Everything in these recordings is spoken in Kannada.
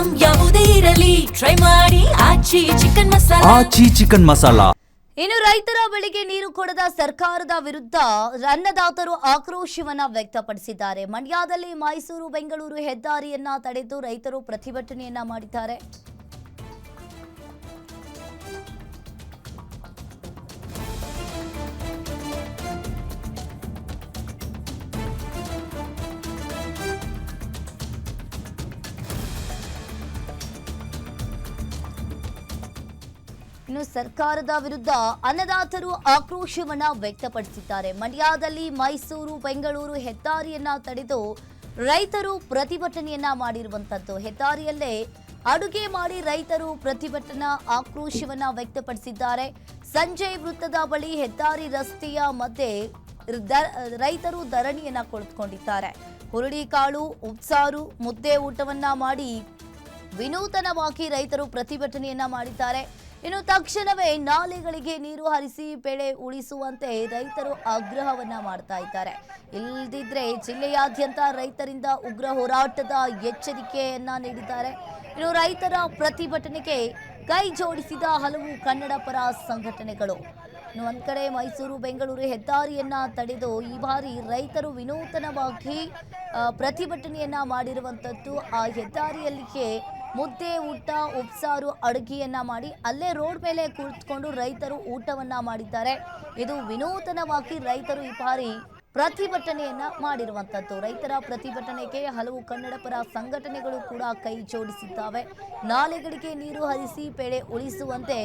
ಐಟಂ ಯಾವುದೇ ಇರಲಿ ಟ್ರೈ ಮಾಡಿ ಆಚಿ ಚಿಕನ್ ಮಸಾಲಾ. ಇನ್ನು ರೈತರ ಬೆಳೆಗೆ ನೀರು ಕೊಡದ ಸರ್ಕಾರದ ವಿರುದ್ಧ ಅನ್ನದಾತರು ಆಕ್ರೋಶವನ್ನ ವ್ಯಕ್ತಪಡಿಸಿದ್ದಾರೆ. ಮಂಡ್ಯದಲ್ಲಿ ಮೈಸೂರು ಬೆಂಗಳೂರು ಹೆದ್ದಾರಿಯನ್ನ ತಡೆದು ರೈತರು ಪ್ರತಿಭಟನೆಯನ್ನ ಮಾಡಿದ್ದಾರೆ. ಇನ್ನು ಸರ್ಕಾರದ ವಿರುದ್ಧ ಅನ್ನದಾತರು ಆಕ್ರೋಶವನ್ನ ವ್ಯಕ್ತಪಡಿಸಿದ್ದಾರೆ. ಮಂಡ್ಯದಲ್ಲಿ ಮೈಸೂರು ಬೆಂಗಳೂರು ಹೆದ್ದಾರಿಯನ್ನ ತಡೆದು ರೈತರು ಪ್ರತಿಭಟನೆಯನ್ನ ಮಾಡಿರುವಂತದ್ದು. ಹೆದ್ದಾರಿಯಲ್ಲೇ ಅಡುಗೆ ಮಾಡಿ ರೈತರು ಪ್ರತಿಭಟನಾ ಆಕ್ರೋಶವನ್ನ ವ್ಯಕ್ತಪಡಿಸಿದ್ದಾರೆ. ಸಂಜಯ್ ವೃತ್ತದ ಬಳಿ ಹೆದ್ದಾರಿ ರಸ್ತೆಯ ಮಧ್ಯೆ ರೈತರು ಧರಣಿಯನ್ನ ಕುಳಿತುಕೊಂಡಿದ್ದಾರೆ. ಹುರುಳಿಕಾಳು ಉಪ್ಸಾರು ಮುದ್ದೆ ಊಟವನ್ನ ಮಾಡಿ ವಿನೂತನವಾಗಿ ರೈತರು ಪ್ರತಿಭಟನೆಯನ್ನ ಮಾಡಿದ್ದಾರೆ. ಇನ್ನು ತಕ್ಷಣವೇ ನಾಲೆಗಳಿಗೆ ನೀರು ಹರಿಸಿ ಬೆಳೆ ಉಳಿಸುವಂತೆ ರೈತರು ಆಗ್ರಹವನ್ನ ಮಾಡ್ತಾ ಇದ್ದಾರೆ. ಇಲ್ಲದಿದ್ರೆ ಜಿಲ್ಲೆಯಾದ್ಯಂತ ರೈತರಿಂದ ಉಗ್ರ ಹೋರಾಟದ ಎಚ್ಚರಿಕೆಯನ್ನ ನೀಡಿದ್ದಾರೆ. ಇನ್ನು ರೈತರ ಪ್ರತಿಭಟನೆಗೆ ಕೈ ಜೋಡಿಸಿದ ಹಲವು ಕನ್ನಡ ಪರ ಸಂಘಟನೆಗಳು. ಇನ್ನು ಒಂದ್ ಕಡೆ ಮೈಸೂರು ಬೆಂಗಳೂರು ಹೆದ್ದಾರಿಯನ್ನ ತಡೆದು ಈ ಬಾರಿ ರೈತರು ವಿನೂತನವಾಗಿ ಪ್ರತಿಭಟನೆಯನ್ನ ಮಾಡಿರುವಂತದ್ದು. ಆ ಹೆದ್ದಾರಿಯಲ್ಲಿಗೆ ಮುದ್ದೆ ಊಟ ಉಪ್ಸಾರು ಅಡುಗೆಯನ್ನ ಮಾಡಿ ಅಲ್ಲೇ ರೋಡ್ ಮೇಲೆ ಕುಳಿತುಕೊಂಡು ರೈತರು ಊಟವನ್ನ ಮಾಡಿದ್ದಾರೆ. ಇದು ವಿನೂತನವಾಗಿ ರೈತರು ಈ ಬಾರಿ ಪ್ರತಿಭಟನೆಯನ್ನ ಮಾಡಿರುವಂತದ್ದು. ರೈತರ ಪ್ರತಿಭಟನೆಗೆ ಹಲವು ಕನ್ನಡ ಪರ ಸಂಘಟನೆಗಳು ಕೂಡ ಕೈ ಜೋಡಿಸಿದ್ದಾವೆ. ನಾಲೆಗಳಿಗೆ ನೀರು ಹರಿಸಿ ಬೆಳೆ ಉಳಿಸುವಂತೆ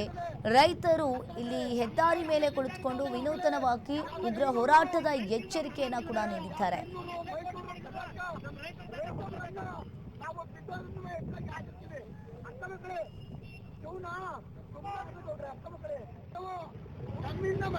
ರೈತರು ಇಲ್ಲಿ ಹೆದ್ದಾರಿ ಮೇಲೆ ಕುಳಿತುಕೊಂಡು ವಿನೂತನವಾಗಿ ಉಗ್ರ ಹೋರಾಟದ ಎಚ್ಚರಿಕೆಯನ್ನ ಕೂಡ ನೀಡಿದ್ದಾರೆ. ನಾವು